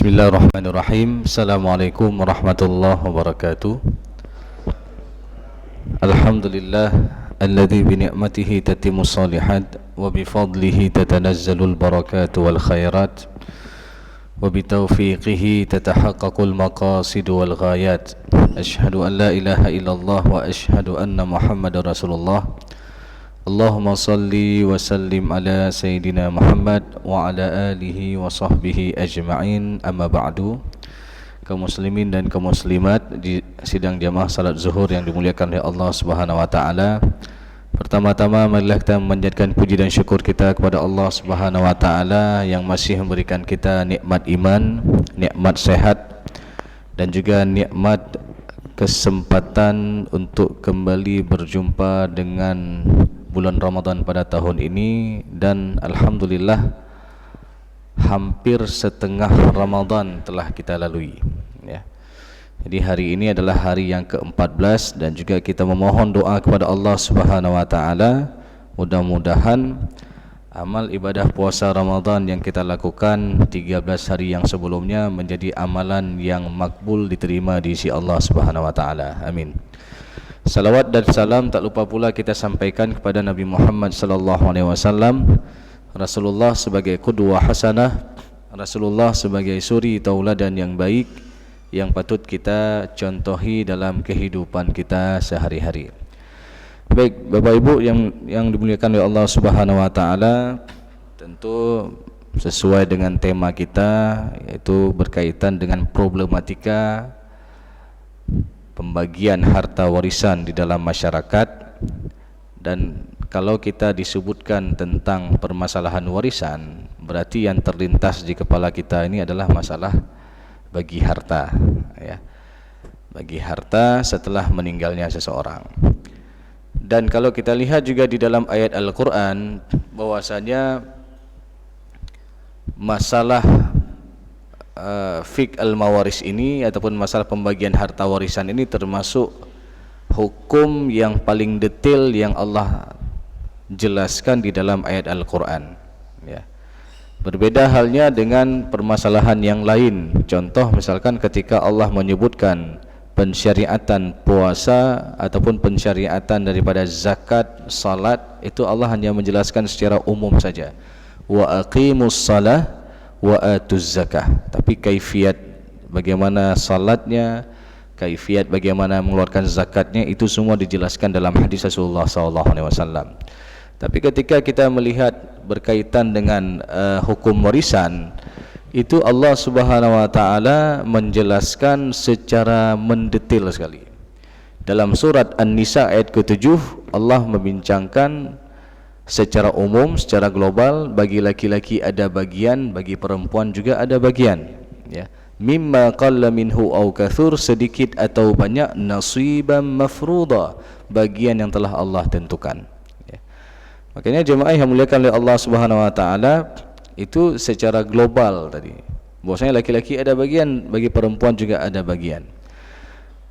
Bismillahirrahmanirrahim. Assalamualaikum warahmatullahi wabarakatuh. Alhamdulillah alladzi bi ni'matihi tatimmus shalihat wa bi fadlihi tatanazzalul barakatu wal khairat wa bi taufiqihi tatahaqqaqul maqasid wal ghayat. Asyhadu an la ilaha illallah wa asyhadu anna Muhammadar Rasulullah. Allahumma salli wa sallim ala Sayyidina Muhammad wa ala alihi wa sahbihi ajma'in, amma ba'du. Kaum muslimin dan kaum muslimat di sidang jamaah salat zuhur yang dimuliakan oleh Allah Subhanahu wa taala. Pertama-tama marilah kita memanjatkan puji dan syukur kita kepada Allah Subhanahu wa taala yang masih memberikan kita nikmat iman, nikmat sehat dan juga nikmat kesempatan untuk kembali berjumpa dengan bulan Ramadan pada tahun ini, dan alhamdulillah hampir setengah Ramadan telah kita lalui ya. Jadi hari ini adalah hari yang ke-14 dan juga kita memohon doa kepada Allah Subhanahu wa taala, mudah-mudahan amal ibadah puasa Ramadan yang kita lakukan 13 hari yang sebelumnya menjadi amalan yang makbul, diterima di sisi Allah Subhanahu wa taala. Amin. Salawat dan salam tak lupa pula kita sampaikan kepada Nabi Muhammad sallallahu alaihi wasallam, Rasulullah sebagai qudwah hasanah, Rasulullah sebagai suri tauladan yang baik yang patut kita contohi dalam kehidupan kita sehari-hari. Baik, Bapak Ibu yang dimuliakan oleh Allah Subhanahu wa taala, tentu sesuai dengan tema kita, yaitu berkaitan dengan problematika pembagian harta warisan di dalam masyarakat. Dan kalau kita disebutkan tentang permasalahan warisan, berarti yang terlintas di kepala kita ini adalah masalah bagi harta ya. Bagi harta setelah meninggalnya seseorang. Dan kalau kita lihat juga di dalam ayat Al-Quran, bahwasanya masalah fiqh al-mawaris ini ataupun masalah pembagian harta warisan ini termasuk hukum yang paling detail yang Allah jelaskan di dalam ayat Al-Quran ya. Berbeda halnya dengan permasalahan yang lain. Contoh misalkan ketika Allah menyebutkan pensyariatan puasa ataupun pensyariatan daripada zakat, salat, itu Allah hanya menjelaskan secara umum saja. Wa aqimus salah wa atuz zakah. Tapi kaifiat bagaimana salatnya, kaifiat bagaimana mengeluarkan zakatnya, itu semua dijelaskan dalam hadis Rasulullah SAW. Tapi ketika kita melihat berkaitan dengan hukum warisan, itu Allah Subhanahu wa taala menjelaskan secara mendetail sekali. Dalam surat An-Nisa ayat ke-7, Allah membincangkan secara umum, secara global, bagi laki-laki ada bagian, bagi perempuan juga ada bagian ya. Mimma qalla minhu aw kathur, sedikit atau banyak, nasiban mafruḍa, bagian yang telah Allah tentukan ya. Makanya jemaah yang muliakan oleh Allah Subhanahu wa taala, itu secara global tadi, bahwasanya laki-laki ada bagian, bagi perempuan juga ada bagian.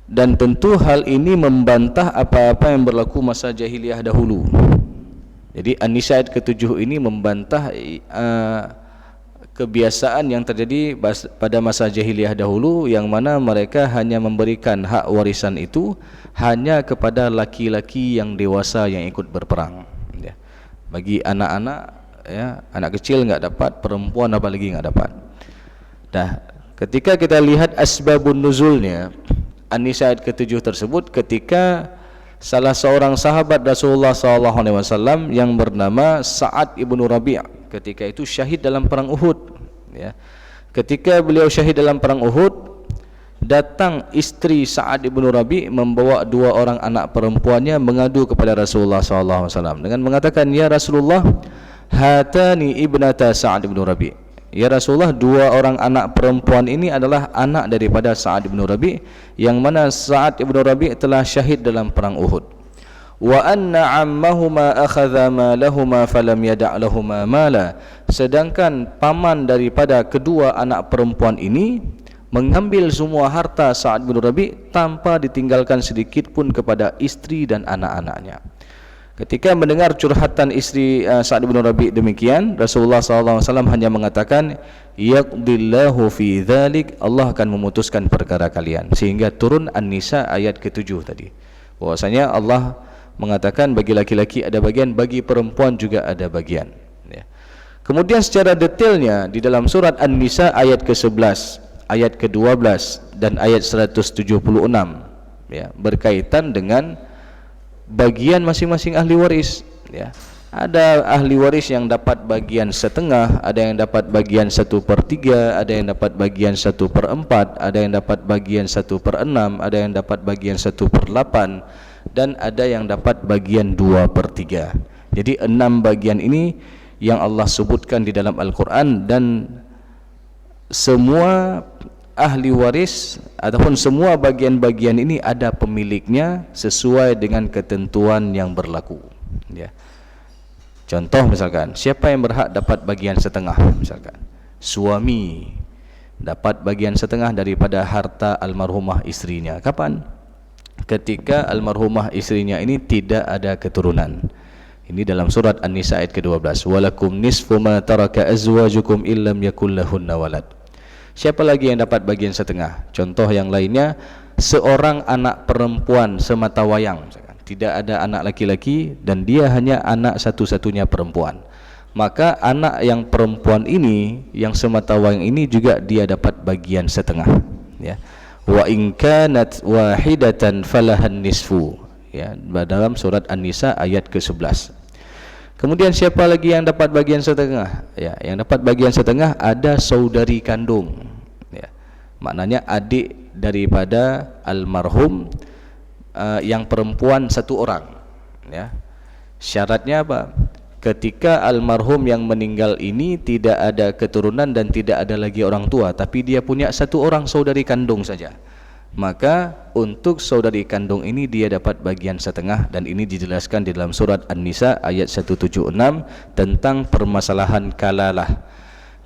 Dan tentu hal ini membantah apa-apa yang berlaku masa jahiliyah dahulu. Jadi An-Nisa ayat ke-7 ini membantah kebiasaan yang terjadi pada masa jahiliyah dahulu, yang mana mereka hanya memberikan hak warisan itu hanya kepada laki-laki yang dewasa yang ikut berperang ya. Bagi anak-anak ya, anak kecil enggak dapat, perempuan apalagi enggak dapat. Dah, ketika kita lihat asbabun nuzulnya An-Nisa ayat ke-7 tersebut, ketika salah seorang sahabat Rasulullah SAW yang bernama Sa'ad ibn Rabi', ketika itu syahid dalam perang Uhud ya. Ketika beliau syahid dalam perang Uhud, datang istri Sa'ad ibn Rabi' membawa 2 orang anak perempuannya mengadu kepada Rasulullah SAW dengan mengatakan, ya Rasulullah, hatani ibnata Sa'ad ibn Rabi', ya Rasulullah, 2 orang anak perempuan ini adalah anak daripada Sa'ad ibn Rabi', yang mana Sa'ad ibn Rabi' telah syahid dalam perang Uhud. Wa anna ammahuma akhadha malahuma falam yada' lahuma mala, sedangkan paman daripada kedua anak perempuan ini mengambil semua harta Sa'ad ibn Rabi' tanpa ditinggalkan sedikit pun kepada istri dan anak-anaknya. Ketika mendengar curhatan istri Sa'd bin Rabi' demikian, Rasulullah SAW hanya mengatakan, yaqdillahu fi dzalik, Allah akan memutuskan perkara kalian. Sehingga turun An-Nisa ayat ke-7 tadi, bahwasanya Allah mengatakan bagi laki-laki ada bagian, bagi perempuan juga ada bagian, ya. Kemudian secara detailnya di dalam surat An-Nisa ayat ke-11, ayat ke-12 dan ayat 176, ya, berkaitan dengan bagian masing-masing ahli waris, ya. Ada ahli waris yang dapat bagian setengah, ada yang dapat bagian 1/3, ada yang dapat bagian 1/4, ada yang dapat bagian 1/6, ada yang dapat bagian 1/8, dan ada yang dapat bagian 2/3. Jadi 6 bagian ini yang Allah sebutkan di dalam Al-Quran, dan semua ahli waris ataupun semua bagian-bagian ini ada pemiliknya sesuai dengan ketentuan yang berlaku, ya. Contoh misalkan, siapa yang berhak dapat bagian setengah? Misalkan suami dapat bagian setengah daripada harta almarhumah istrinya. Kapan? Ketika almarhumah istrinya ini tidak ada keturunan. Ini dalam surat An-Nisa ayat ke-12, walakum nisfu ma taraka azwajukum illam yakul lahunna walad. Siapa lagi yang dapat bagian setengah? Contoh yang lainnya, seorang anak perempuan semata wayang, tidak ada anak laki-laki dan dia hanya anak satu-satunya perempuan. Maka anak yang perempuan ini, yang semata wayang ini juga dia dapat bagian setengah, ya. Wa in kanat wahidatan falahan nisfu, ya, dalam surat An-Nisa ayat ke-11. Kemudian siapa lagi yang dapat bagian setengah? Ya, yang dapat bagian setengah ada saudari kandung, ya. Maknanya adik daripada almarhum yang perempuan 1 orang, ya. Syaratnya apa? Ketika almarhum yang meninggal ini tidak ada keturunan dan tidak ada lagi orang tua, tapi dia punya 1 orang saudari kandung saja, maka untuk saudari kandung ini dia dapat bagian setengah. Dan ini dijelaskan di dalam surat An-Nisa ayat 176 tentang permasalahan kalalah.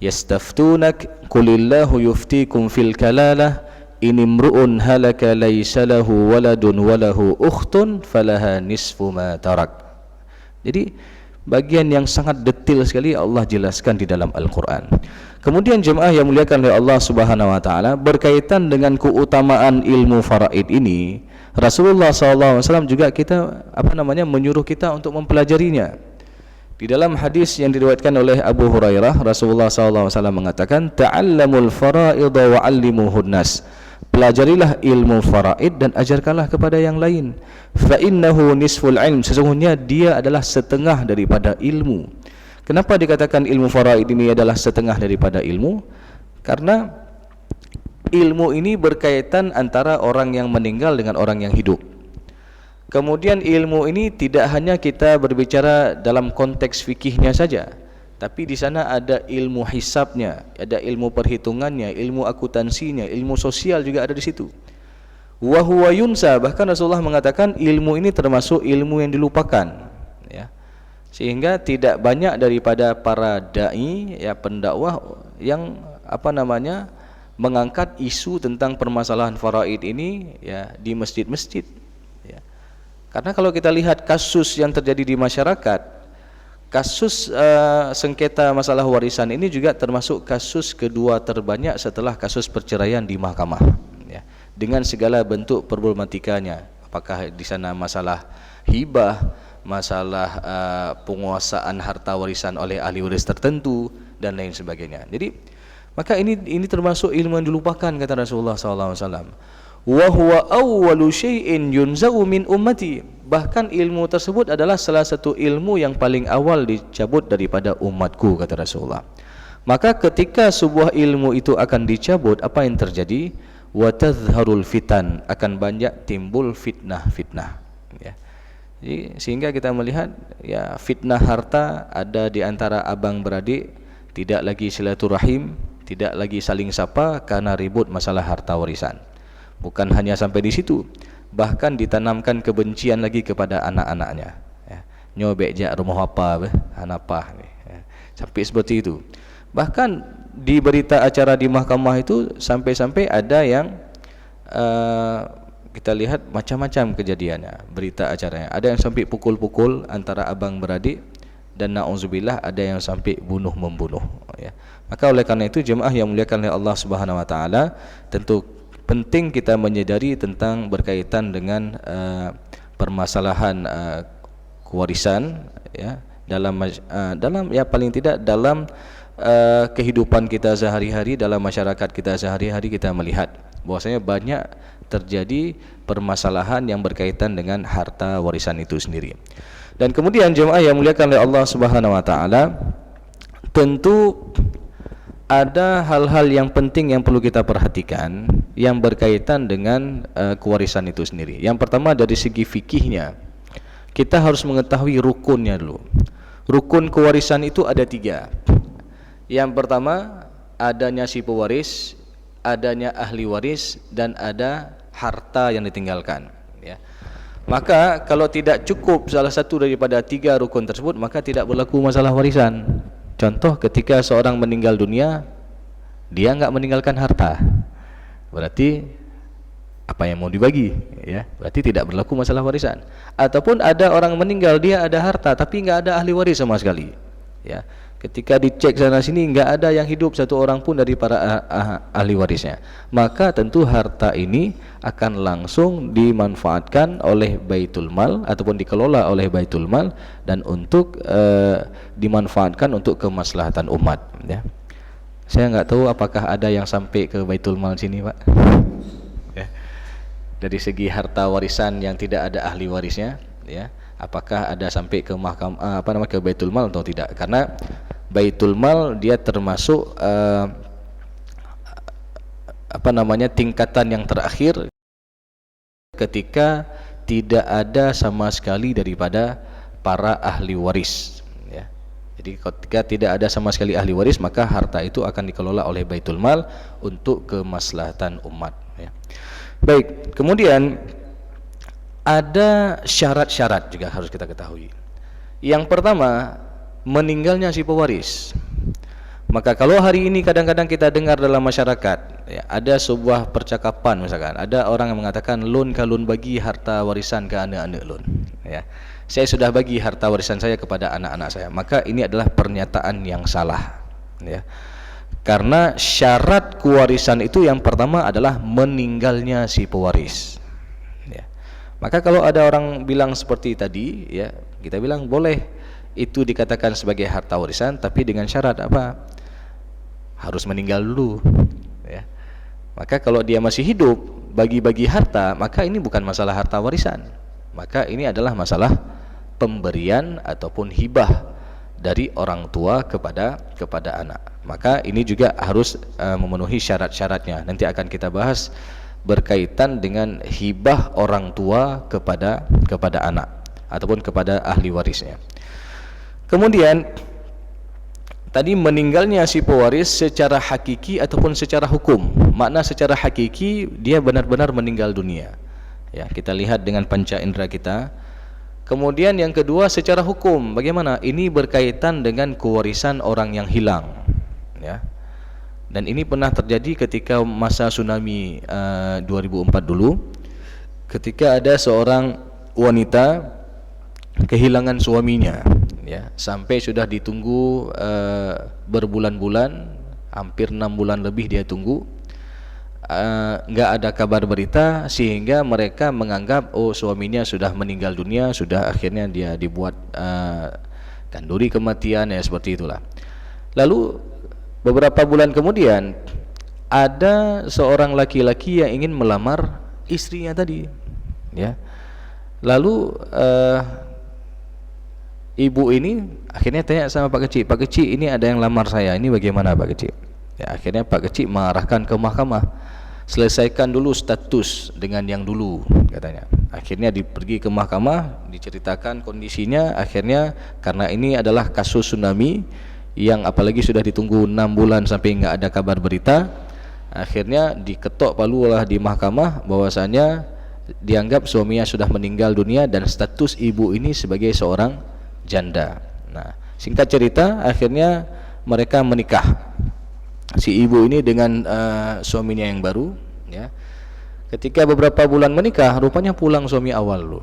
Yastaftunak qulillahu yuftikum fil kalalah in imru'un halaka laysa lahu waladun walahu ukhtun falaha nisfu ma tarak. Jadi bagian yang sangat detail sekali Allah jelaskan di dalam Al-Quran. Kemudian jemaah yang muliakan oleh Allah Subhanahu wa taala, berkaitan dengan keutamaan ilmu faraid ini, Rasulullah SAW juga menyuruh kita untuk mempelajarinya. Di dalam hadis yang diriwayatkan oleh Abu Hurairah, Rasulullah SAW mengatakan, ta'allamul fara'idha wa'allimuhun nas. Pelajarilah ilmu faraid dan ajarkanlah kepada yang lain. Fa innahu nisful ilm, sesungguhnya dia adalah setengah daripada ilmu. Kenapa dikatakan ilmu faraid ini adalah setengah daripada ilmu? Karena ilmu ini berkaitan antara orang yang meninggal dengan orang yang hidup. Kemudian ilmu ini tidak hanya kita berbicara dalam konteks fikihnya saja, tapi di sana ada ilmu hisabnya, ada ilmu perhitungannya, ilmu akuntansinya, ilmu sosial juga ada di situ. Wa huwa yunsa, bahkan Rasulullah mengatakan ilmu ini termasuk ilmu yang dilupakan, ya. Sehingga tidak banyak daripada para dai, ya, pendakwah yang mengangkat isu tentang permasalahan faraid ini, ya, di masjid-masjid, ya. Karena kalau kita lihat kasus yang terjadi di masyarakat, kasus sengketa masalah warisan ini juga termasuk kasus kedua terbanyak setelah kasus perceraian di mahkamah, ya, dengan segala bentuk problematikanya. Apakah di sana masalah hibah, masalah penguasaan harta warisan oleh ahli waris tertentu dan lain sebagainya. Jadi maka ini termasuk ilmu yang dilupakan, kata Rasulullah SAW. Wa huwa awwalu syai'in yunza'u min ummati, bahkan ilmu tersebut adalah salah satu ilmu yang paling awal dicabut daripada umatku, kata Rasulullah. Maka ketika sebuah ilmu itu akan dicabut, apa yang terjadi? Wa tadhharul fitan, akan banyak timbul fitnah-fitnah, ya. Jadi, sehingga kita melihat, ya, fitnah harta ada di antara abang beradik, tidak lagi silaturahim, tidak lagi saling sapa karena ribut masalah harta warisan. Bukan hanya sampai di situ, bahkan ditanamkan kebencian lagi kepada anak-anaknya, ya. Nyobek jak rumah apa hanapah, ya. Sampai seperti itu. Bahkan di berita acara di mahkamah itu sampai-sampai ada yang kita lihat macam-macam kejadiannya, berita acaranya. Ada yang sampai pukul-pukul antara abang beradik, dan na'udzubillah ada yang sampai bunuh membunuh, ya. Maka oleh karena itu jemaah yang muliakan oleh Allah Subhanahu wa taala, tentu penting kita menyadari tentang berkaitan dengan permasalahan kewarisan, ya, dalam ya paling tidak dalam kehidupan kita sehari-hari, dalam masyarakat kita sehari-hari kita melihat bahwasanya banyak terjadi permasalahan yang berkaitan dengan harta warisan itu sendiri. Dan kemudian jemaah yang muliakan oleh Allah Subhanahu wa taala, tentu ada hal-hal yang penting yang perlu kita perhatikan yang berkaitan dengan kewarisan itu sendiri. Yang pertama dari segi fikihnya, kita harus mengetahui rukunnya dulu. Rukun kewarisan itu ada 3. Yang pertama, adanya si pewaris, adanya ahli waris, dan ada harta yang ditinggalkan, ya. Maka kalau tidak cukup salah satu daripada 3 rukun tersebut, maka tidak berlaku masalah warisan. Contoh, ketika seorang meninggal dunia, dia enggak meninggalkan harta, berarti apa yang mau dibagi, ya, berarti tidak berlaku masalah warisan. Ataupun ada orang meninggal, dia ada harta tapi enggak ada ahli waris sama sekali, ya. Ketika dicek sana sini enggak ada yang hidup satu orang pun dari para ahli warisnya, maka tentu harta ini akan langsung dimanfaatkan oleh Baitul Mal ataupun dikelola oleh Baitul Mal dan untuk dimanfaatkan untuk kemaslahatan umat, ya. Saya enggak tahu apakah ada yang sampai ke Baitul Mal sini, Pak, ya. Dari segi harta warisan yang tidak ada ahli warisnya, ya, apakah ada sampai ke mahkamah ke Baitul Mal atau tidak? Karena Baitul Mal dia termasuk tingkatan yang terakhir ketika tidak ada sama sekali daripada para ahli waris, ya. Jadi ketika tidak ada sama sekali ahli waris, maka harta itu akan dikelola oleh Baitul Mal untuk kemaslahatan umat, ya. Baik, kemudian ada syarat-syarat juga harus kita ketahui. Yang pertama, meninggalnya si pewaris. Maka kalau hari ini kadang-kadang kita dengar dalam masyarakat, ya, ada sebuah percakapan, misalkan ada orang yang mengatakan lun kalun bagi harta warisan ke anak-anak lun, ya. Saya sudah bagi harta warisan saya kepada anak-anak saya. Maka ini adalah pernyataan yang salah, ya. Karena syarat kewarisan itu yang pertama adalah meninggalnya si pewaris, ya. Maka kalau ada orang bilang seperti tadi, ya, kita bilang boleh itu dikatakan sebagai harta warisan, tapi dengan syarat apa? Harus meninggal dulu, ya. Maka kalau dia masih hidup bagi-bagi harta, maka ini bukan masalah harta warisan, maka ini adalah masalah pemberian ataupun hibah dari orang tua kepada anak. Maka ini juga harus memenuhi syarat-syaratnya. Nanti akan kita bahas berkaitan dengan hibah orang tua kepada anak ataupun kepada ahli warisnya. Kemudian tadi meninggalnya si pewaris secara hakiki ataupun secara hukum. Makna secara hakiki dia benar-benar meninggal dunia, ya, kita lihat dengan panca indera kita. Kemudian yang kedua secara hukum, bagaimana? Ini berkaitan dengan kewarisan orang yang hilang, ya. Dan ini pernah terjadi ketika masa tsunami 2004 dulu, ketika ada seorang wanita kehilangan suaminya, ya, sampai sudah ditunggu berbulan-bulan, hampir 6 bulan lebih dia tunggu, enggak ada kabar berita, sehingga mereka menganggap oh suaminya sudah meninggal dunia, sudah akhirnya dia dibuat kanduri kematian, ya, seperti itulah. Lalu beberapa bulan kemudian ada seorang laki-laki yang ingin melamar istrinya tadi, ya. Lalu ibu ini akhirnya tanya sama Pak Kecik, Pak Kecik, ini ada yang lamar saya, ini bagaimana Pak Kecik? Ya, akhirnya Pak Kecik mengarahkan ke mahkamah, selesaikan dulu status dengan yang dulu, katanya. Akhirnya pergi ke mahkamah, diceritakan kondisinya. Akhirnya karena ini adalah kasus tsunami yang apalagi sudah ditunggu 6 bulan sampai enggak ada kabar berita, akhirnya diketok palulah di mahkamah bahwasanya dianggap suaminya sudah meninggal dunia dan status ibu ini sebagai seorang janda. Nah, singkat cerita akhirnya mereka menikah, si ibu ini dengan suaminya yang baru, ya. Ketika beberapa bulan menikah, rupanya pulang suami awal dulu.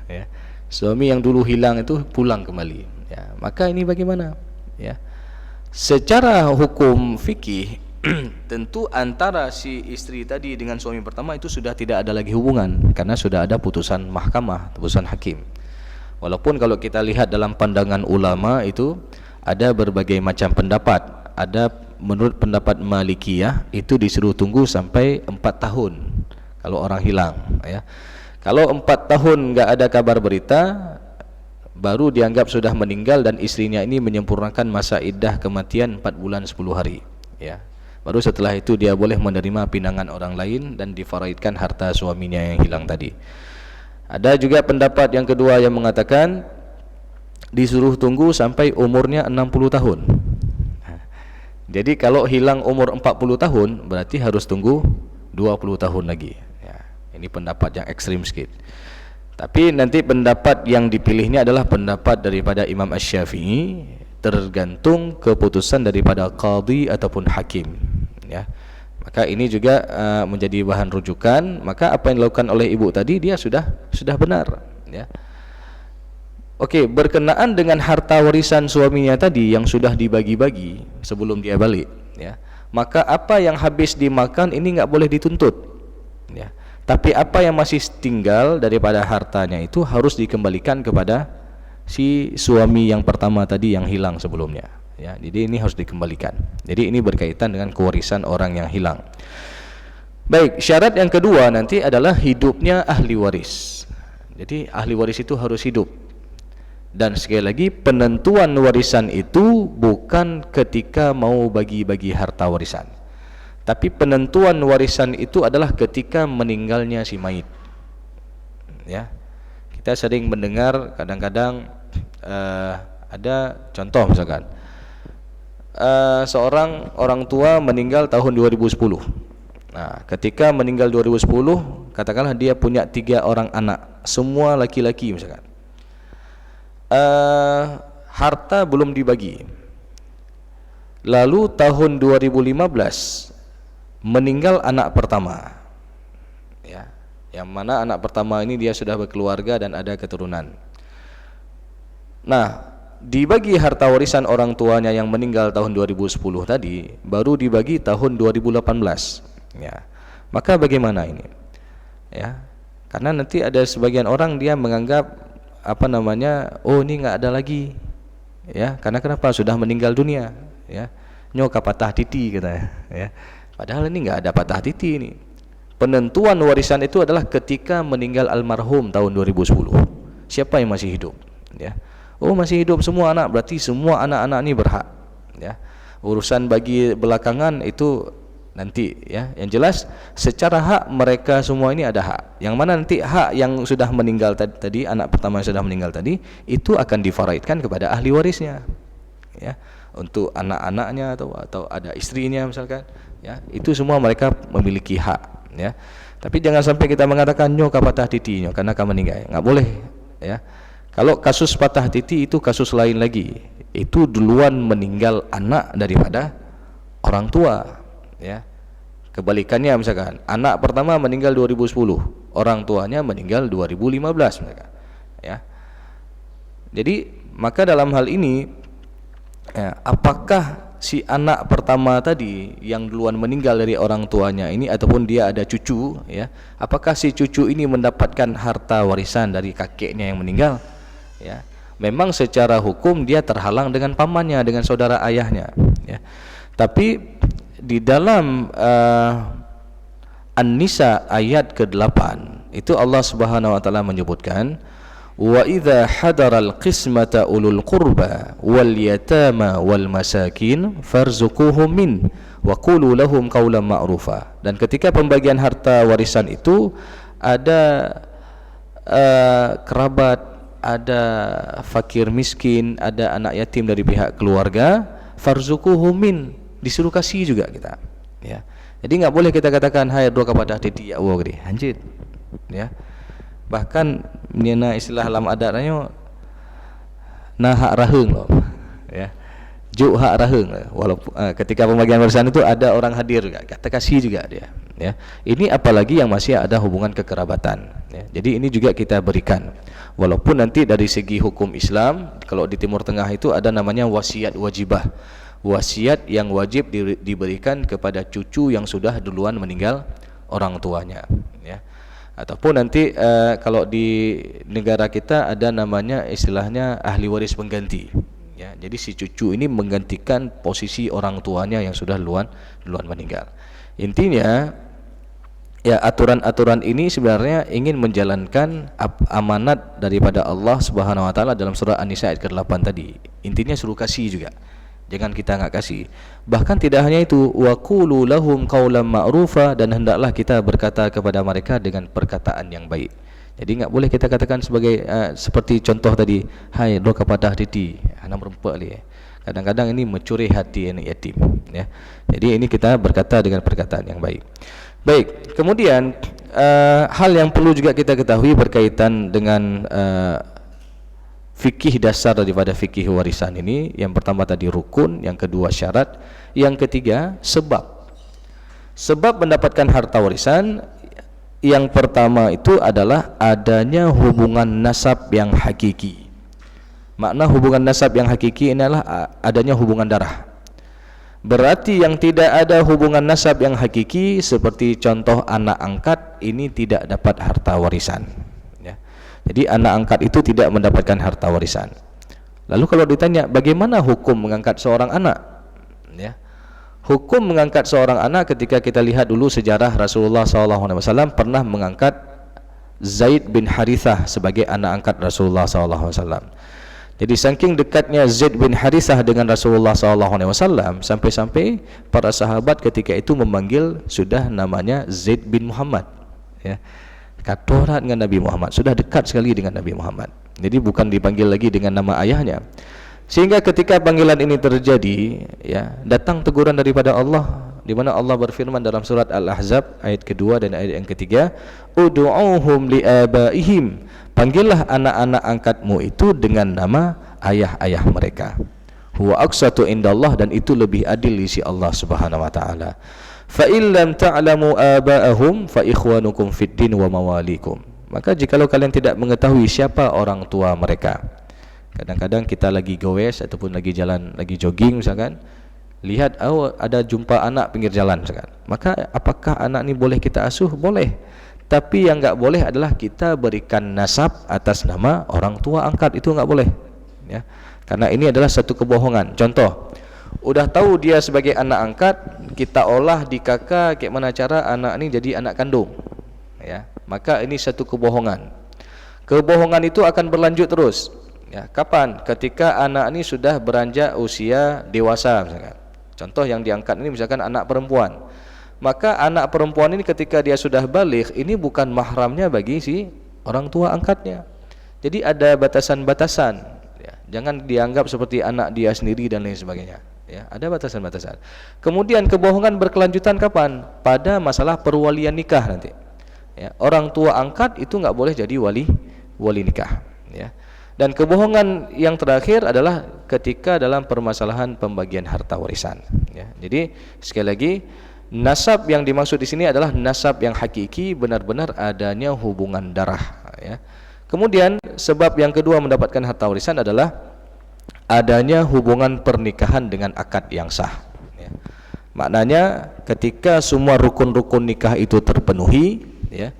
Ya. Suami yang dulu hilang itu pulang kembali. Ya. Maka ini bagaimana? Ya. Secara hukum fikih tentu antara si istri tadi dengan suami pertama itu sudah tidak ada lagi hubungan karena sudah ada putusan mahkamah, putusan hakim. Walaupun kalau kita lihat dalam pandangan ulama itu ada berbagai macam pendapat. Ada menurut pendapat Malikiyah itu disuruh tunggu sampai 4 tahun kalau orang hilang, ya. Kalau 4 tahun enggak ada kabar berita, baru dianggap sudah meninggal dan istrinya ini menyempurnakan masa iddah kematian 4 bulan 10 hari, ya. Baru setelah itu dia boleh menerima pinangan orang lain dan difaraidkan harta suaminya yang hilang tadi. Ada juga pendapat yang kedua yang mengatakan disuruh tunggu sampai umurnya 60 tahun. Jadi kalau hilang umur 40 tahun berarti harus tunggu 20 tahun lagi, ya. Ini pendapat yang ekstrim sedikit. Tapi nanti pendapat yang dipilihnya adalah pendapat daripada Imam Asy-Syafi'i, tergantung keputusan daripada qadhi ataupun hakim, ya. Maka ini juga menjadi bahan rujukan. Maka apa yang dilakukan oleh ibu tadi dia sudah benar, ya. Oke, berkenaan dengan harta warisan suaminya tadi yang sudah dibagi-bagi sebelum dia balik, ya. Maka apa yang habis dimakan ini enggak boleh dituntut, ya. Tapi apa yang masih tinggal daripada hartanya itu harus dikembalikan kepada si suami yang pertama tadi yang hilang sebelumnya, ya. Jadi ini harus dikembalikan. Jadi ini berkaitan dengan kewarisan orang yang hilang. Baik, syarat yang kedua nanti adalah hidupnya ahli waris. Jadi ahli waris itu harus hidup. Dan sekali lagi penentuan warisan itu bukan ketika mau bagi-bagi harta warisan, tapi penentuan warisan itu adalah ketika meninggalnya si mayit, ya. Kita sering mendengar kadang-kadang ada contoh misalkan seorang orang tua meninggal tahun 2010. Nah, ketika meninggal 2010, katakanlah dia punya 3 orang anak, semua laki-laki misalkan. Harta belum dibagi. Lalu tahun 2015 meninggal anak pertama, ya. Yang mana anak pertama ini dia sudah berkeluarga dan ada keturunan. Nah, dibagi harta warisan orang tuanya yang meninggal tahun 2010 tadi baru dibagi tahun 2018, ya. Maka bagaimana ini? Ya. Karena nanti ada sebagian orang dia menganggap oh ini enggak ada lagi, ya. Karena kenapa? Sudah meninggal dunia, ya. Nyoka patah titi katanya, ya. Padahal ini enggak ada patah titi ini. Penentuan warisan itu adalah ketika meninggal almarhum tahun 2010. Siapa yang masih hidup, ya. Oh masih hidup semua anak, berarti semua anak-anak ini berhak, ya. Urusan bagi belakangan itu nanti, ya. Yang jelas secara hak mereka semua ini ada hak. Yang mana nanti hak yang sudah meninggal tadi, anak pertama yang sudah meninggal tadi itu akan difaraidkan kepada ahli warisnya, ya. Untuk anak-anaknya atau ada istrinya misalkan, ya. Itu semua mereka memiliki hak, ya. Tapi jangan sampai kita mengatakan nyoka patah titi karena kamu meninggal, enggak boleh, ya. Kalau kasus patah titi itu kasus lain lagi. Itu duluan meninggal anak daripada orang tua, ya. Kebalikannya misalkan anak pertama meninggal 2010, orang tuanya meninggal 2015 mereka, ya. Jadi maka dalam hal ini, ya, apakah si anak pertama tadi yang duluan meninggal dari orang tuanya ini ataupun dia ada cucu, ya, apakah si cucu ini mendapatkan harta warisan dari kakeknya yang meninggal, ya. Memang secara hukum dia terhalang dengan pamannya, dengan saudara ayahnya, ya. Tapi di dalam An-Nisa ayat ke-8 itu Allah Subhanahu wa taala menyebutkan wa idza hadaral qismata ulul qurba wal yatama wal masakin farzuquhum min wa qulu lahum qawlan ma'rufa. Dan ketika pembagian harta warisan itu ada kerabat, ada fakir miskin, ada anak yatim dari pihak keluarga, farzuquhum min, disuruh kasih juga kita, ya. Jadi enggak boleh kita katakan hai dua kepada titi ya Allah gede anjir, ya. Bahkan nyana istilah alam adatnya nah hak rahung loh, ya. juk hak rahang, walaupun ketika pembagian warisan itu ada orang hadir juga, kata kasih juga dia, ya. Ini apalagi yang masih ada hubungan kekerabatan, ya. Jadi ini juga kita berikan, walaupun nanti dari segi hukum Islam kalau di Timur Tengah itu ada namanya wasiat wajibah, wasiat yang wajib diberikan kepada cucu yang sudah duluan meninggal orang tuanya, ya. Ataupun nanti kalau di negara kita ada namanya istilahnya ahli waris pengganti, ya. Jadi si cucu ini menggantikan posisi orang tuanya yang sudah duluan meninggal. Intinya ya, aturan-aturan ini sebenarnya ingin menjalankan amanat daripada Allah Subhanahu wa taala dalam surah An-Nisa ayat ke-8 tadi. Intinya suruh kasih juga. Jangan kita enggak kasih. Bahkan tidak hanya itu, wa qulu lahum qaulan ma'rufa, dan hendaklah kita berkata kepada mereka dengan perkataan yang baik. Jadi enggak boleh kita katakan sebagai seperti contoh tadi, hai do kepada titi, anak merempak li. Kadang-kadang ini mencuri hati anak yatim, ya. Jadi ini kita berkata dengan perkataan yang baik. Baik, kemudian hal yang perlu juga kita ketahui berkaitan dengan fikih dasar daripada fikih warisan ini, yang pertama tadi rukun, yang kedua syarat, yang ketiga sebab. Sebab mendapatkan harta warisan yang pertama itu adalah adanya hubungan nasab yang hakiki. Makna hubungan nasab yang hakiki ini adalah adanya hubungan darah. Berarti yang tidak ada hubungan nasab yang hakiki seperti contoh anak angkat ini tidak dapat harta warisan, ya. Jadi anak angkat itu tidak mendapatkan harta warisan. Lalu kalau ditanya bagaimana hukum mengangkat seorang anak, ya. Hukum mengangkat seorang anak, ketika kita lihat dulu sejarah Rasulullah SAW pernah mengangkat Zaid bin Harithah sebagai anak angkat Rasulullah SAW. Jadi saking dekatnya Zaid bin Harithah dengan Rasulullah SAW, sampai-sampai para sahabat ketika itu memanggil sudah namanya Zaid bin Muhammad, ya. Katorat dengan Nabi Muhammad, sudah dekat sekali dengan Nabi Muhammad. Jadi bukan dipanggil lagi dengan nama ayahnya. Sehingga ketika panggilan ini terjadi, ya, datang teguran daripada Allah, di mana Allah berfirman dalam surat Al-Ahzab ayat kedua dan ayat yang ketiga, ud'uuhum liabaihim, panggillah anak-anak angkatmu itu dengan nama ayah-ayah mereka. Huwa aqsatu indallah, dan itu lebih adil di sisi Allah Subhanahu wa taala. Fa in lam ta'lamu aba'ahum fa ikhwanukum fid din wa mawalikum. Maka jikalau kalian tidak mengetahui siapa orang tua mereka. Kadang-kadang kita lagi goes ataupun lagi jalan, lagi jogging misalkan, lihat ada jumpa anak pinggir jalan misalkan. Maka apakah anak ini boleh kita asuh? Boleh. Tapi yang enggak boleh adalah kita berikan nasab atas nama orang tua angkat, itu enggak boleh, ya. Karena ini adalah satu kebohongan. Contoh, udah tahu dia sebagai anak angkat, kita olah di kakak kayak mana cara anak ini jadi anak kandung, ya. Maka ini satu kebohongan. Kebohongan itu akan berlanjut terus, ya. Kapan? Ketika anak ini sudah beranjak usia dewasa misalkan. Contoh yang diangkat ini misalkan anak perempuan. Maka anak perempuan ini ketika dia sudah balik, ini bukan mahramnya bagi si orang tua angkatnya. Jadi ada batasan-batasan, ya. Jangan dianggap seperti anak dia sendiri dan lain sebagainya, ya. Ada batasan-batasan. Kemudian kebohongan berkelanjutan kapan? Pada masalah perwalian nikah nanti, ya. Orang tua angkat itu enggak boleh jadi wali nikah, ya. Dan kebohongan yang terakhir adalah ketika dalam permasalahan pembagian harta warisan, ya. Jadi sekali lagi, nasab yang dimaksud di sini adalah nasab yang hakiki, benar-benar adanya hubungan darah, ya. Kemudian sebab yang kedua mendapatkan harta warisan adalah adanya hubungan pernikahan dengan akad yang sah, ya. Maknanya ketika semua rukun-rukun nikah itu terpenuhi, ya.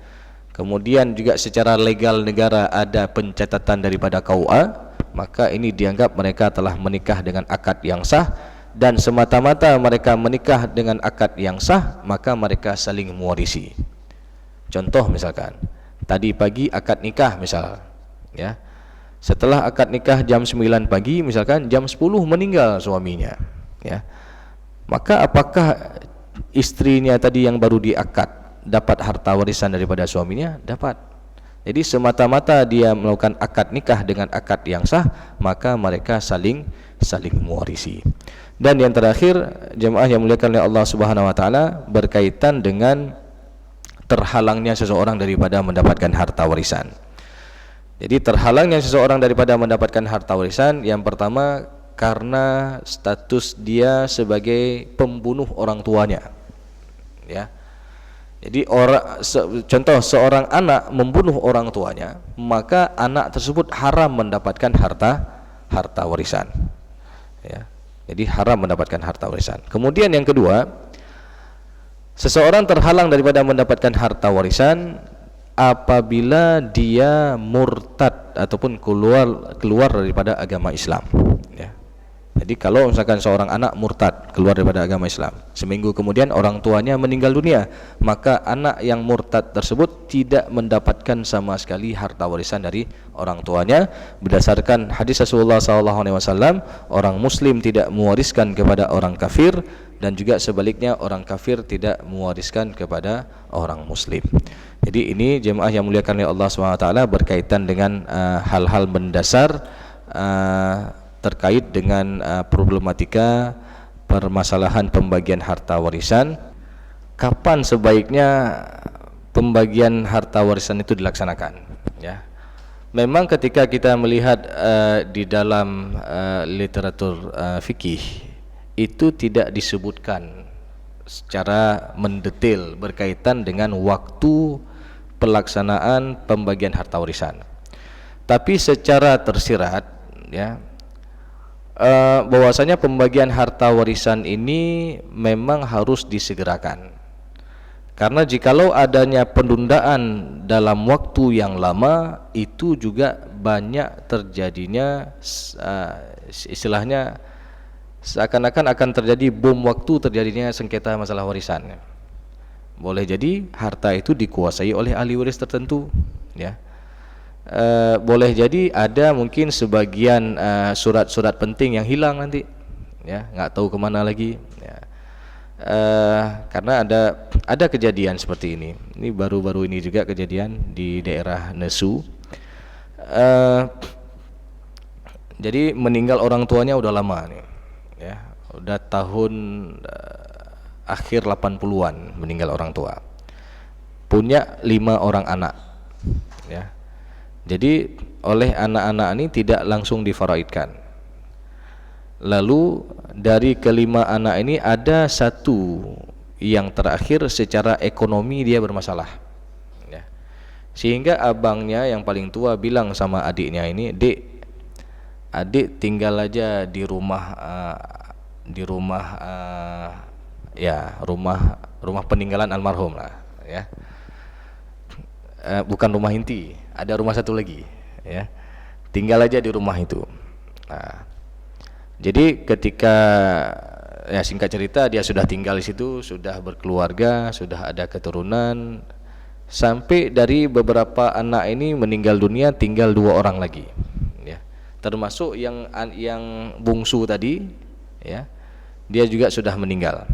Kemudian juga secara legal negara ada pencatatan daripada KUA, maka ini dianggap mereka telah menikah dengan akad yang sah. Dan semata-mata mereka menikah dengan akad yang sah, maka mereka saling mewarisi. Contoh misalkan, tadi pagi akad nikah misal, ya. Setelah akad nikah jam 9 pagi misalkan, jam 10 meninggal suaminya, ya. Maka apakah istrinya tadi yang baru diakad dapat harta warisan daripada suaminya? Dapat. Jadi semata-mata dia melakukan akad nikah dengan akad yang sah, maka mereka saling mewarisi. Dan yang terakhir, jemaah yang dimuliakan oleh Allah Subhanahu wa taala, berkaitan dengan terhalangnya seseorang daripada mendapatkan harta warisan. Jadi terhalangnya seseorang daripada mendapatkan harta warisan, yang pertama, karena status dia sebagai pembunuh orang tuanya, ya. Jadi contoh seorang anak membunuh orang tuanya, maka anak tersebut haram mendapatkan harta warisan, ya. Jadi haram mendapatkan harta warisan. Kemudian yang kedua, seseorang terhalang daripada mendapatkan harta warisan apabila dia murtad ataupun keluar daripada agama Islam, ya. Jadi kalau misalkan seorang anak murtad, keluar daripada agama Islam, seminggu kemudian orang tuanya meninggal dunia, maka anak yang murtad tersebut tidak mendapatkan sama sekali harta warisan dari orang tuanya. Berdasarkan hadis Rasulullah SAW, orang muslim tidak mewariskan kepada orang kafir, dan juga sebaliknya orang kafir tidak mewariskan kepada orang muslim. Jadi ini jemaah yang muliakan oleh Allah SWT berkaitan dengan hal-hal mendasar terkait dengan problematika permasalahan pembagian harta warisan. Kapan sebaiknya pembagian harta warisan itu dilaksanakan, ya. Memang ketika kita melihat di dalam literatur fikih itu tidak disebutkan secara mendetail berkaitan dengan waktu pelaksanaan pembagian harta warisan, tapi secara tersirat, ya, bahwasanya pembagian harta warisan ini memang harus disegerakan. Karena jikalau adanya penundaan dalam waktu yang lama, itu juga banyak terjadinya istilahnya seakan-akan akan terjadi bom waktu terjadinya sengketa masalah warisan. Boleh jadi harta itu dikuasai oleh ahli waris tertentu, ya. Boleh jadi ada mungkin sebagian surat-surat penting yang hilang nanti, ya, nggak tahu kemana lagi, ya. Karena ada kejadian seperti ini. Ini baru-baru ini juga kejadian di daerah Nesu. Jadi meninggal orang tuanya udah lama nih, ya, udah tahun akhir 80-an meninggal orang tua. Punya 5 orang anak, ya. Jadi oleh anak-anak ini tidak langsung difaraidkan. Lalu dari kelima anak ini ada satu yang terakhir secara ekonomi dia bermasalah, ya. Sehingga abangnya yang paling tua bilang sama adiknya ini, adik tinggal aja di rumah rumah peninggalan almarhum lah, ya. Bukan rumah inti, ada rumah satu lagi, ya. Tinggal aja di rumah itu. Nah, jadi ketika, ya, singkat cerita, dia sudah tinggal di situ, sudah berkeluarga, sudah ada keturunan, sampai dari beberapa anak ini meninggal dunia, tinggal 2 orang lagi, ya. Termasuk yang bungsu tadi, ya, dia juga sudah meninggal.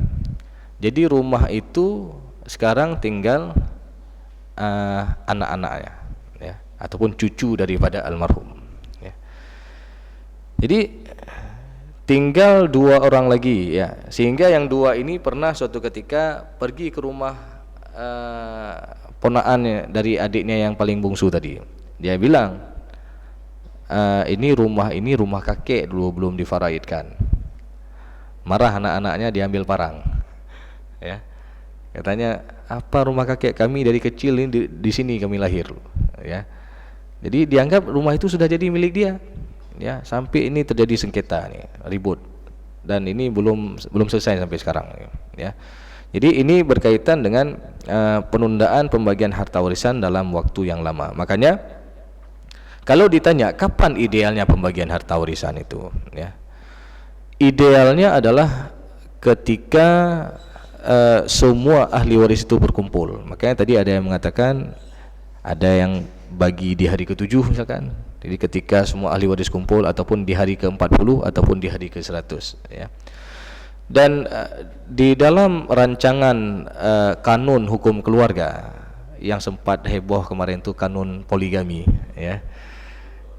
Jadi rumah itu sekarang tinggal anak-anaknya, ya, ataupun cucu daripada almarhum, ya. Jadi tinggal 2 orang lagi, ya. Sehingga yang 2 ini pernah suatu ketika pergi ke rumah ponakannya dari adiknya yang paling bungsu tadi. Dia bilang, ini rumah kakek dulu belum difaraidkan. Marah anak-anaknya, diambil parang, ya. Katanya, apa rumah kakek, kami dari kecil ini di sini kami lahir, ya. Jadi dianggap rumah itu sudah jadi milik dia, ya, sampai ini terjadi sengketa nih, ribut, dan ini belum selesai sampai sekarang, ya. Jadi ini berkaitan dengan penundaan pembagian harta warisan dalam waktu yang lama. Makanya kalau ditanya kapan idealnya pembagian harta warisan itu, ya, idealnya adalah ketika semua ahli waris itu berkumpul. Makanya tadi ada yang mengatakan ada yang bagi di hari ke-7 misalkan. Jadi ketika semua ahli waris kumpul, ataupun di hari ke-40, ataupun di hari ke-100, ya. Dan di dalam rancangan kanun hukum keluarga yang sempat heboh kemarin itu, kanun poligami, ya.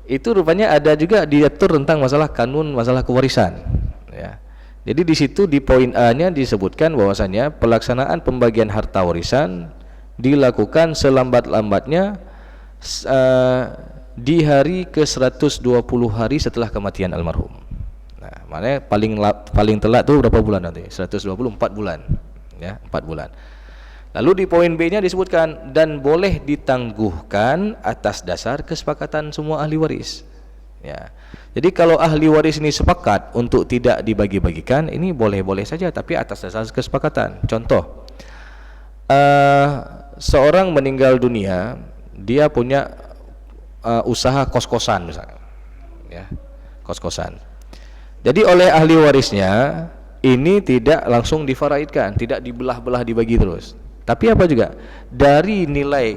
Itu rupanya ada juga diatur tentang masalah kanun masalah kewarisan, ya. Jadi di situ di poin A-nya disebutkan bahwasanya pelaksanaan pembagian harta warisan dilakukan selambat-lambatnya di hari ke-120 hari setelah kematian almarhum, Nah, maknanya paling telat tuh berapa bulan nanti? 124 bulan. Ya, 4 bulan. Lalu di poin B-nya disebutkan dan boleh ditangguhkan atas dasar kesepakatan semua ahli waris. Ya. Jadi kalau ahli waris ini sepakat untuk tidak dibagi-bagikan, ini boleh-boleh saja tapi atas dasar kesepakatan. Contoh, seorang meninggal dunia, dia punya usaha kos-kosan misalnya. Ya, kos-kosan. Jadi oleh ahli warisnya ini tidak langsung difaraidkan, tidak dibelah-belah dibagi terus. Tapi apa juga dari nilai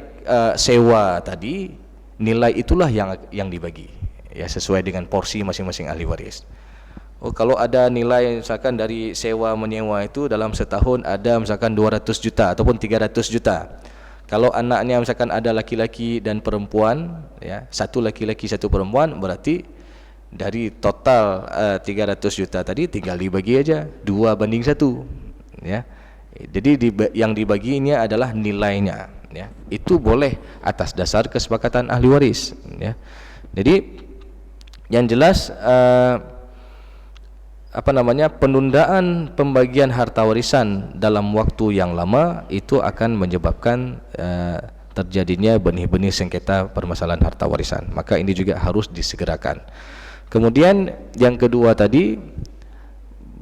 sewa tadi, nilai itulah yang dibagi, ya sesuai dengan porsi masing-masing ahli waris. Oh, kalau ada nilai misalkan dari sewa menyewa itu dalam setahun ada misalkan 200 juta ataupun 300 juta. Kalau anaknya misalkan ada laki-laki dan perempuan, ya satu laki-laki satu perempuan, berarti dari total 300 juta tadi tinggal dibagi aja 2:1, ya. Jadi yang dibagi ini adalah nilainya, ya. Itu boleh atas dasar kesepakatan ahli waris, ya. Jadi yang jelas penundaan pembagian harta warisan dalam waktu yang lama itu akan menyebabkan terjadinya benih-benih sengketa permasalahan harta warisan. Maka ini juga harus disegerakan. Kemudian yang kedua tadi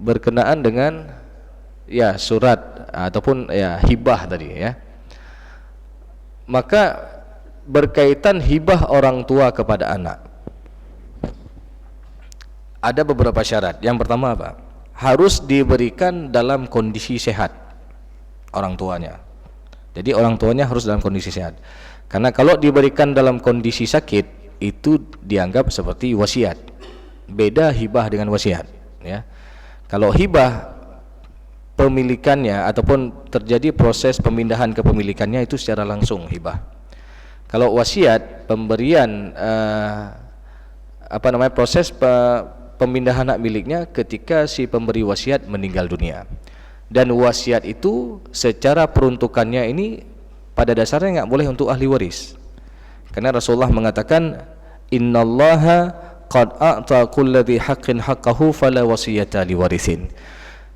berkenaan dengan ya surat ataupun ya hibah tadi, ya. Maka berkaitan hibah orang tua kepada anak, ada beberapa syarat. Yang pertama apa? Harus diberikan dalam kondisi sehat orang tuanya. Jadi orang tuanya harus dalam kondisi sehat. Karena kalau diberikan dalam kondisi sakit itu dianggap seperti wasiat. Beda hibah dengan wasiat, ya. Kalau hibah pemilikannya ataupun terjadi proses pemindahan kepemilikannya itu secara langsung hibah. Kalau wasiat pemberian proses pemindahan hak miliknya ketika si pemberi wasiat meninggal dunia. Dan wasiat itu secara peruntukannya ini pada dasarnya nggak boleh untuk ahli waris. Karena Rasulullah mengatakan innallaha qad a'ta kulli haqqin haqqahu fala wasiyata liwarithin.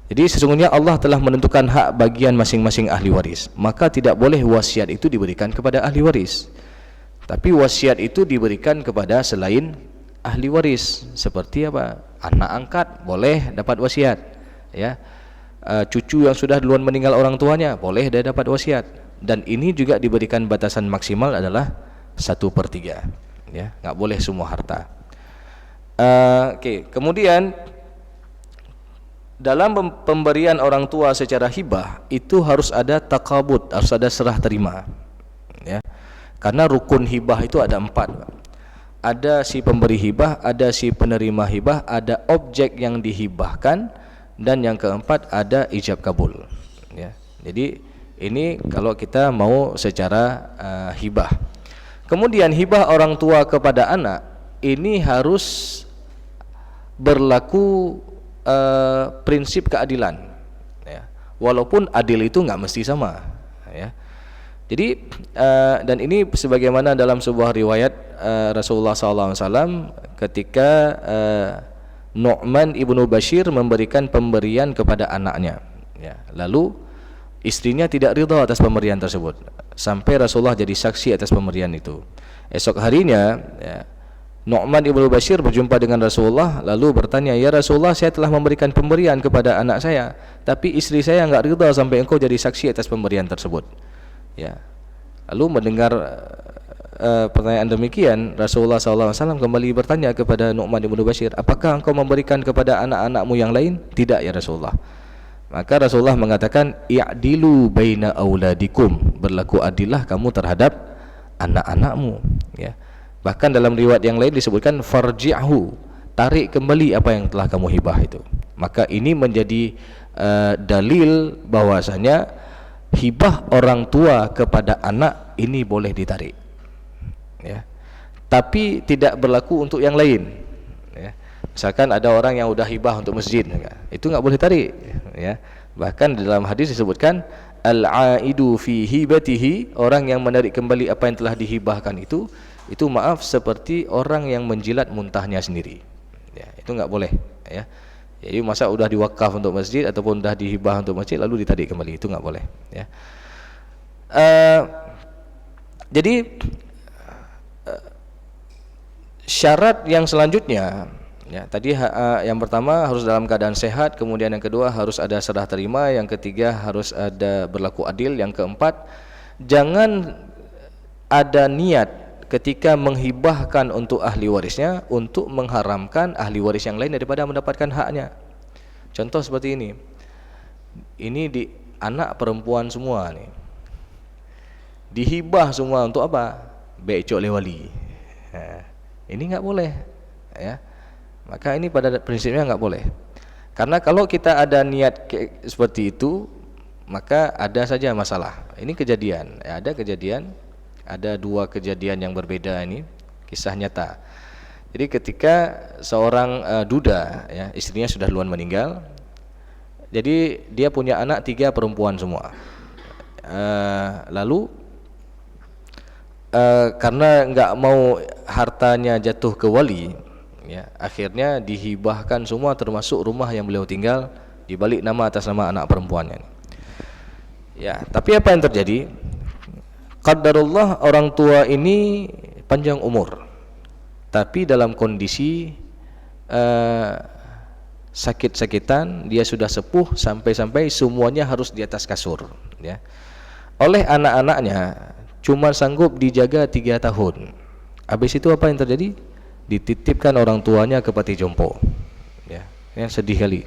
Jadi sesungguhnya Allah telah menentukan hak bagian masing-masing ahli waris, maka tidak boleh wasiat itu diberikan kepada ahli waris. Tapi wasiat itu diberikan kepada selain ahli waris. Seperti apa? Anak angkat boleh dapat wasiat, ya. Cucu yang sudah duluan meninggal orang tuanya boleh dia dapat wasiat. Dan ini juga diberikan batasan maksimal adalah 1/3, ya. Nggak boleh semua harta. Kemudian dalam pemberian orang tua secara hibah itu harus ada takabut, harus ada serah terima, ya. Karena rukun hibah itu ada 4. Ada si pemberi hibah, ada si penerima hibah, ada objek yang dihibahkan, dan yang keempat ada ijab kabul, ya. Jadi ini kalau kita mau secara hibah. Kemudian hibah orang tua kepada anak ini harus berlaku prinsip keadilan, ya. Walaupun adil itu nggak mesti sama, ya. Jadi dan ini sebagaimana dalam sebuah riwayat Rasulullah SAW ketika Nu'man ibnu Bashir memberikan pemberian kepada anaknya, ya. Lalu istrinya tidak ridha atas pemberian tersebut sampai Rasulullah jadi saksi atas pemberian itu. Esok harinya, ya, Nu'man ibnu Bashir berjumpa dengan Rasulullah lalu bertanya, ya Rasulullah, saya telah memberikan pemberian kepada anak saya, tapi istri saya enggak ridha sampai engkau jadi saksi atas pemberian tersebut, ya. Lalu mendengar pertanyaan demikian, Rasulullah SAW kembali bertanya kepada Nu'man ibnu Bashir, apakah engkau memberikan kepada anak-anakmu yang lain? Tidak ya Rasulullah. Maka Rasulullah mengatakan, i'dilu baina auladikum, berlaku adillah kamu terhadap anak-anakmu, ya. Bahkan dalam riwayat yang lain disebutkan farji'hu, tarik kembali apa yang telah kamu hibah itu. Maka ini menjadi dalil bahwasanya hibah orang tua kepada anak ini boleh ditarik, ya. Tapi tidak berlaku untuk yang lain, ya. Misalkan ada orang yang udah hibah untuk masjid, itu nggak boleh tarik, ya. Bahkan dalam hadis disebutkan al-aidu fi hibatihi, orang yang menarik kembali apa yang telah dihibahkan itu maaf seperti orang yang menjilat muntahnya sendiri, ya. Itu nggak boleh. ya. Jadi masa udah diwakaf untuk masjid ataupun udah dihibah untuk masjid lalu ditarik kembali, itu nggak boleh, ya. Jadi syarat yang selanjutnya, ya, tadi yang pertama harus dalam keadaan sehat, kemudian yang kedua harus ada serah terima, yang ketiga harus ada berlaku adil, yang keempat jangan ada niat ketika menghibahkan untuk ahli warisnya untuk mengharamkan ahli waris yang lain daripada mendapatkan haknya. Contoh seperti ini. Ini di anak perempuan semua nih. Dihibah semua untuk apa? Becok oleh wali. Ini nggak boleh, ya. Maka ini pada prinsipnya nggak boleh. Karena kalau kita ada niat seperti itu, maka ada saja masalah. Ini kejadian, ya, ada kejadian. Ada dua kejadian yang berbeda, ini kisah nyata. Jadi ketika seorang duda, ya, istrinya sudah duluan meninggal, jadi dia punya anak 3 perempuan semua. Lalu karena nggak mau hartanya jatuh ke wali, ya, akhirnya dihibahkan semua termasuk rumah yang beliau tinggal dibalik nama atas nama anak perempuannya. Ya, tapi apa yang terjadi? Qadarullah orang tua ini panjang umur, tapi dalam kondisi sakit-sakitan, dia sudah sepuh sampai-sampai semuanya harus di atas kasur, ya. Oleh anak-anaknya cuma sanggup dijaga 3 tahun. Habis itu apa yang terjadi? Dititipkan orang tuanya ke panti jompo, ya. Yang sedih kali.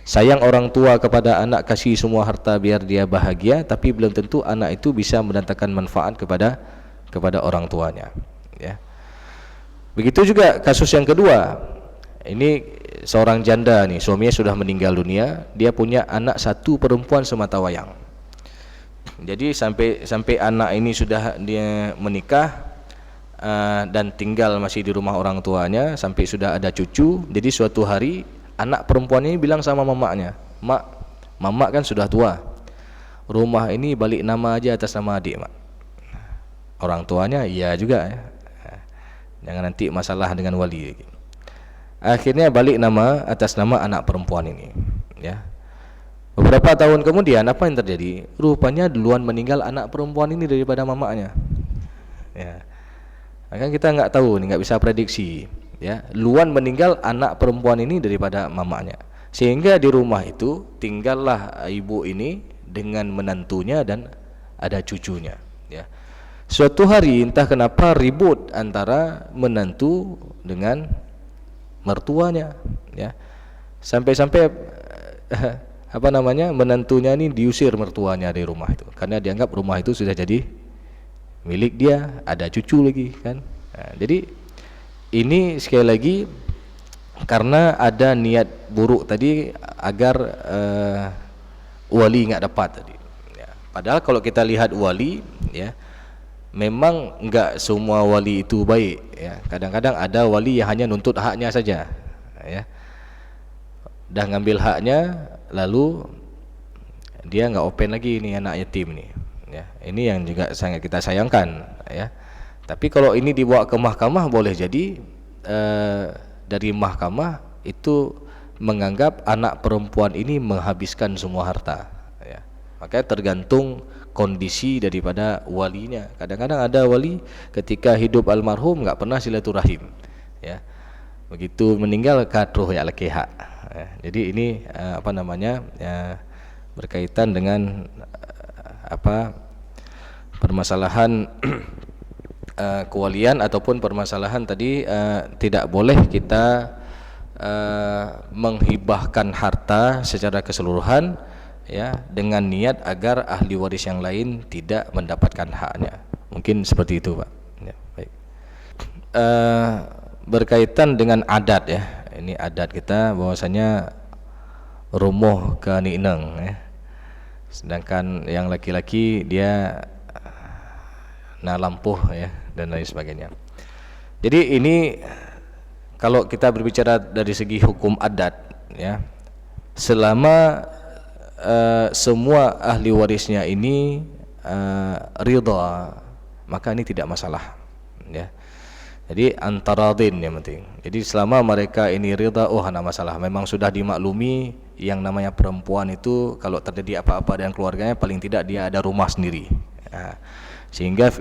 Sayang orang tua kepada anak, kasih semua harta biar dia bahagia, tapi belum tentu anak itu bisa mendatangkan manfaat kepada orang tuanya, ya. Begitu juga kasus yang kedua. Ini seorang janda nih, suaminya sudah meninggal dunia, dia punya anak 1 perempuan semata wayang. Jadi sampai anak ini sudah dia menikah dan tinggal masih di rumah orang tuanya sampai sudah ada cucu. Jadi suatu hari anak perempuan ini bilang sama mamaknya, "Mak, mamak kan sudah tua. Rumah ini balik nama aja atas nama adik, Mak." Orang tuanya iya juga, ya. Jangan nanti masalah dengan wali. Akhirnya balik nama atas nama anak perempuan ini, ya. Beberapa tahun kemudian apa yang terjadi? Rupanya duluan meninggal anak perempuan ini daripada mamaknya, ya. Maka kita nggak tahu nih, nggak bisa prediksi, ya. Duluan meninggal anak perempuan ini daripada mamaknya, sehingga di rumah itu tinggallah ibu ini dengan menantunya dan ada cucunya, ya. Suatu hari entah kenapa ribut antara menantu dengan mertuanya, ya. Sampai-sampai apa namanya, menantunya ini diusir mertuanya dari rumah itu karena dianggap rumah itu sudah jadi milik dia, ada cucu lagi kan. Nah, jadi ini sekali lagi karena ada niat buruk tadi agar wali nggak dapat tadi, ya. Padahal kalau kita lihat wali, ya, memang nggak semua wali itu baik, ya. Kadang-kadang ada wali yang hanya nuntut haknya saja, ya. Dah ngambil haknya lalu dia nggak open lagi nih anak yatim nih, ya. Ini yang juga sangat kita sayangkan, ya. Tapi kalau ini dibawa ke mahkamah, boleh jadi dari mahkamah itu menganggap anak perempuan ini menghabiskan semua harta, ya. Makanya tergantung kondisi daripada walinya. Kadang-kadang ada wali ketika hidup almarhum nggak pernah silaturahim, ya. Begitu meninggal katruh ya lekehak, ya. Jadi ini apa namanya, ya, berkaitan dengan apa permasalahan kewalian ataupun permasalahan tadi tidak boleh kita menghibahkan harta secara keseluruhan, ya, dengan niat agar ahli waris yang lain tidak mendapatkan haknya. Mungkin seperti itu, Pak, ya. Baik. Berkaitan dengan adat, ya, ini adat kita bahwasanya rumuh ke nineng, ya. Sedangkan yang laki-laki dia lampuh, ya, dan lain sebagainya. Jadi ini kalau kita berbicara dari segi hukum adat, ya, selama semua ahli warisnya ini ridha, maka ini tidak masalah, ya. Jadi antaradin yang penting. Jadi selama mereka ini rida, oh ada masalah. Memang sudah dimaklumi yang namanya perempuan itu kalau terjadi apa-apa dengan keluarganya paling tidak dia ada rumah sendiri. Ya. Sehingga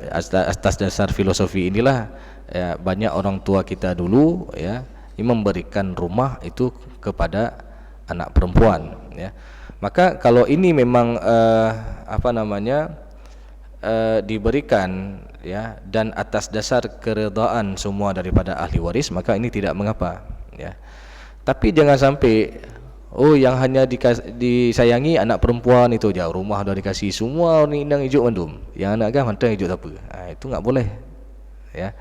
atas dasar filosofi inilah ya, banyak orang tua kita dulu ya yang memberikan rumah itu kepada anak perempuan. Ya. Maka kalau ini memang diberikan ya dan atas dasar keredaan semua daripada ahli waris, maka ini tidak mengapa ya. Tapi jangan sampai oh yang hanya disayangi anak perempuan itu aja, rumah dah dikasih semua ni indang hijau mendum, yang anak kan hantar hijau tak apa. Itu enggak boleh ya.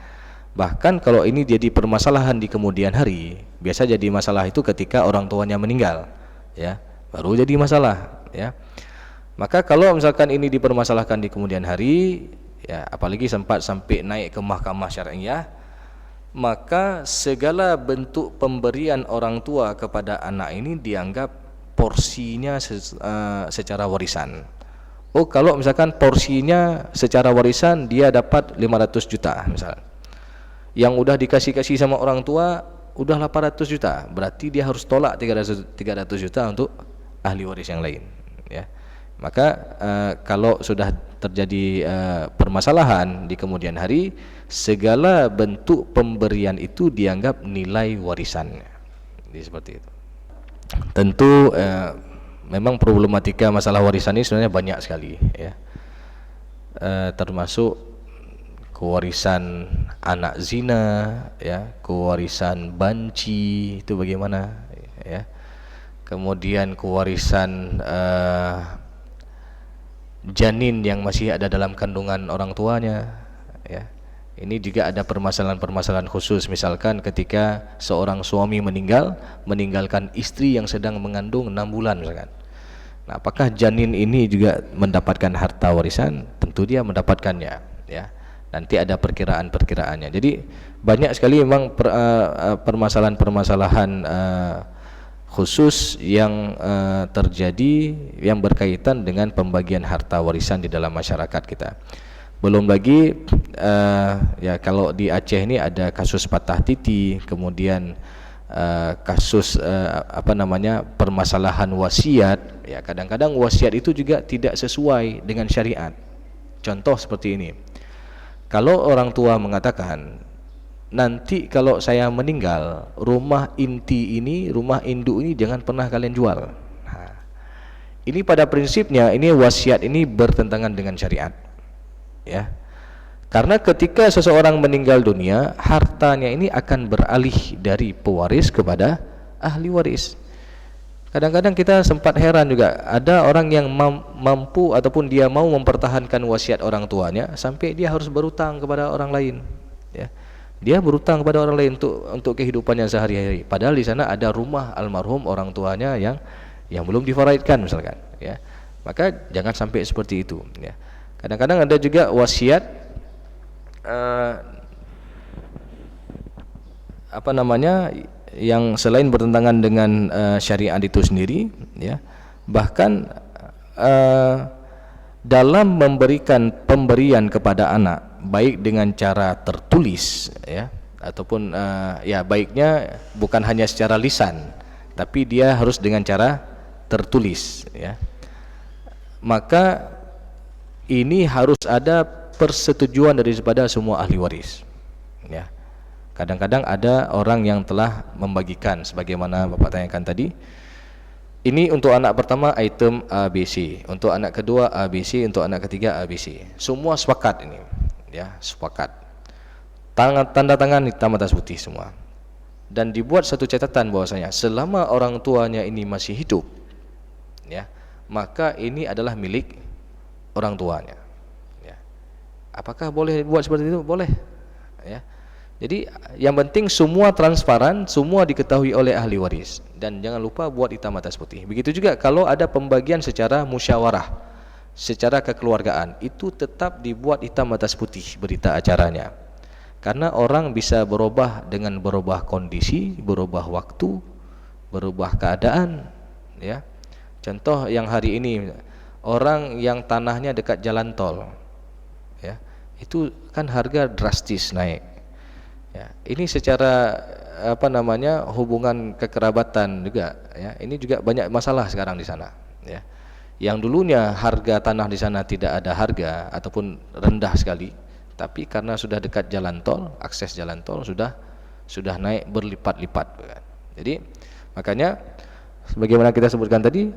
Bahkan kalau ini jadi permasalahan di kemudian hari, biasa jadi masalah itu ketika orang tuanya meninggal ya, baru jadi masalah ya. Maka kalau misalkan ini dipermasalahkan di kemudian hari ya, apalagi sempat sampai naik ke mahkamah syariah, maka segala bentuk pemberian orang tua kepada anak ini dianggap porsinya secara warisan. Oh, kalau misalkan porsinya secara warisan dia dapat 500 juta misal, yang udah dikasih sama orang tua udah 800 juta, berarti dia harus tolak 300 juta untuk ahli waris yang lain ya. Maka kalau sudah terjadi permasalahan di kemudian hari, segala bentuk pemberian itu dianggap nilai warisannya. Jadi seperti itu. Tentu memang problematika masalah warisan ini sebenarnya banyak sekali ya. Termasuk kewarisan anak zina ya, kewarisan banci itu bagaimana ya. Kemudian kewarisan janin yang masih ada dalam kandungan orang tuanya ya. Ini juga ada permasalahan-permasalahan khusus, misalkan ketika seorang suami meninggalkan istri yang sedang mengandung 6 bulan misalkan. Nah, apakah janin ini juga mendapatkan harta warisan? Tentu dia mendapatkannya ya. Nanti ada perkiraan-perkiraannya. Jadi banyak sekali memang permasalahan-permasalahan khusus yang terjadi yang berkaitan dengan pembagian harta warisan di dalam masyarakat kita. Belum lagi ya kalau di Aceh ini ada kasus patah titi, kemudian kasus permasalahan wasiat ya. Kadang-kadang wasiat itu juga tidak sesuai dengan syariat. Contoh seperti ini, kalau orang tua mengatakan nanti kalau saya meninggal, rumah inti ini, rumah induk ini jangan pernah kalian jual. Nah, ini pada prinsipnya ini wasiat ini bertentangan dengan syariat ya. Karena ketika seseorang meninggal dunia, hartanya ini akan beralih dari pewaris kepada ahli waris. Kadang-kadang kita sempat heran juga, ada orang yang mampu ataupun dia mau mempertahankan wasiat orang tuanya sampai dia harus berutang kepada orang lain ya. Dia berutang kepada orang lain untuk kehidupannya sehari-hari. Padahal di sana ada rumah almarhum orang tuanya yang belum difaraidkan misalkan ya. Maka jangan sampai seperti itu ya. Kadang-kadang ada juga wasiat yang selain bertentangan dengan syariat itu sendiri ya. Bahkan dalam memberikan pemberian kepada anak, baik dengan cara tertulis ya, ataupun ya baiknya bukan hanya secara lisan, tapi dia harus dengan cara tertulis ya. Maka ini harus ada persetujuan daripada semua ahli waris ya. Kadang-kadang ada orang yang telah membagikan sebagaimana Bapak tanyakan tadi, ini untuk anak pertama item ABC, untuk anak kedua ABC, untuk anak ketiga ABC. Semua sepakat ini ya, sepakat. Tanda tangan hitam atas putih semua. Dan dibuat satu catatan bahwasanya selama orang tuanya ini masih hidup ya, maka ini adalah milik orang tuanya ya. Apakah boleh buat seperti itu? Boleh ya. Jadi yang penting semua transparan, semua diketahui oleh ahli waris, dan jangan lupa buat hitam atas putih. Begitu juga kalau ada pembagian secara musyawarah, secara kekeluargaan, itu tetap dibuat hitam atas putih berita acaranya. Karena orang bisa berubah dengan berubah kondisi, berubah waktu, berubah keadaan ya. Contoh yang hari ini, orang yang tanahnya dekat jalan tol ya, itu kan harga drastis naik Ya, ini secara apa namanya hubungan kekerabatan juga ya. Ini juga banyak masalah sekarang di sana ya. Yang dulunya harga tanah di sana tidak ada harga ataupun rendah sekali, tapi karena sudah dekat jalan tol, akses jalan tol sudah naik berlipat-lipat. Jadi makanya sebagaimana kita sebutkan tadi,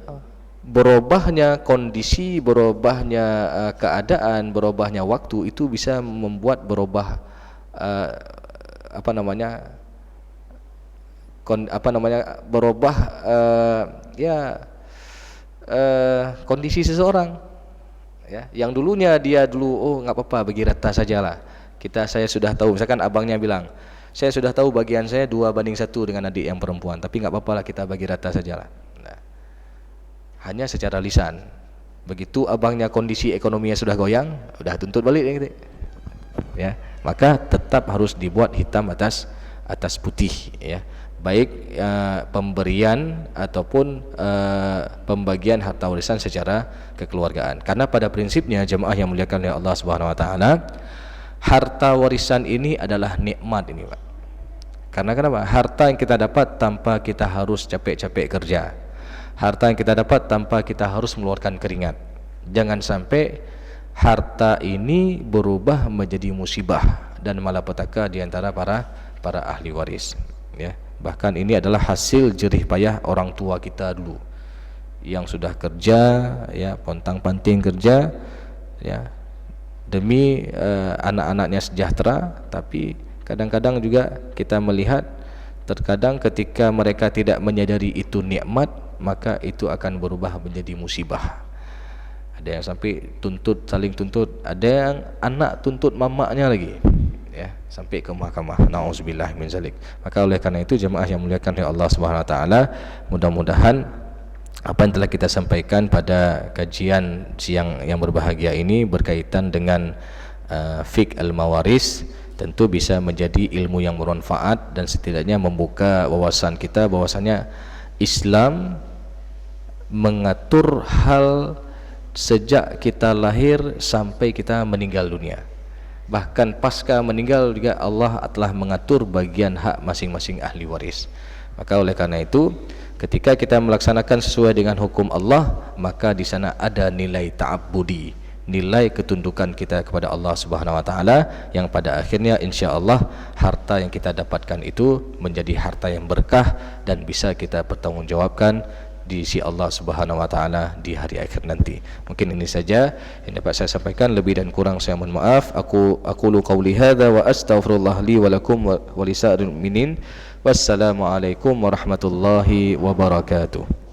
berubahnya kondisi, berubahnya keadaan, berubahnya waktu itu bisa membuat berubah apa namanya berubah kondisi seseorang ya. Yang dulunya dia oh nggak apa-apa bagi rata sajalah, saya sudah tahu, misalkan abangnya bilang saya sudah tahu bagian saya 2:1 dengan adik yang perempuan, tapi nggak apa-apa lah kita bagi rata sajalah. Nah, hanya secara lisan. Begitu abangnya kondisi ekonominya sudah goyang, udah tuntut balik gitu ya. Maka tetap harus dibuat hitam atas putih ya, baik pemberian ataupun pembagian harta warisan secara kekeluargaan. Karena pada prinsipnya jemaah yang muliakan oleh Allah Subhanahu wa taala, harta warisan ini adalah nikmat ini, Pak. Karena kenapa? Harta yang kita dapat tanpa kita harus capek-capek kerja. Harta yang kita dapat tanpa kita harus mengeluarkan keringat. Jangan sampai harta ini berubah menjadi musibah dan malapetaka di antara para ahli waris ya. Bahkan ini adalah hasil jerih payah orang tua kita dulu yang sudah kerja ya, pontang-panting kerja ya demi anak-anaknya sejahtera. Tapi kadang-kadang juga kita melihat terkadang ketika mereka tidak menyadari itu nikmat, maka itu akan berubah menjadi musibah. Ada yang sampai saling tuntut, ada yang anak tuntut mamaknya lagi ya, sampai ke mahkamah. Nauzubillah min zalik. Maka oleh karena itu jemaah yang muliakan oleh Allah Subhanahu wa taala, mudah-mudahan apa yang telah kita sampaikan pada kajian siang yang berbahagia ini berkaitan dengan fiqh al-mawaris tentu bisa menjadi ilmu yang bermanfaat dan setidaknya membuka wawasan kita bahwasanya Islam mengatur hal sejak kita lahir sampai kita meninggal dunia. Bahkan pasca meninggal juga Allah telah mengatur bagian hak masing-masing ahli waris. Maka oleh karena itu ketika kita melaksanakan sesuai dengan hukum Allah, maka di sana ada nilai ta'abbudi, nilai ketundukan kita kepada Allah Subhanahu wa taala, yang pada akhirnya insyaallah harta yang kita dapatkan itu menjadi harta yang berkah dan bisa kita pertanggungjawabkan di sisi Allah Subhanahu wa taala di hari akhir nanti. Mungkin ini saja yang dapat saya sampaikan, lebih dan kurang saya mohon maaf. Aqulu qauli hadza wa astaghfirullah li wa lakum wa lisa'iril mu'minin. Wassalamualaikum warahmatullahi wabarakatuh.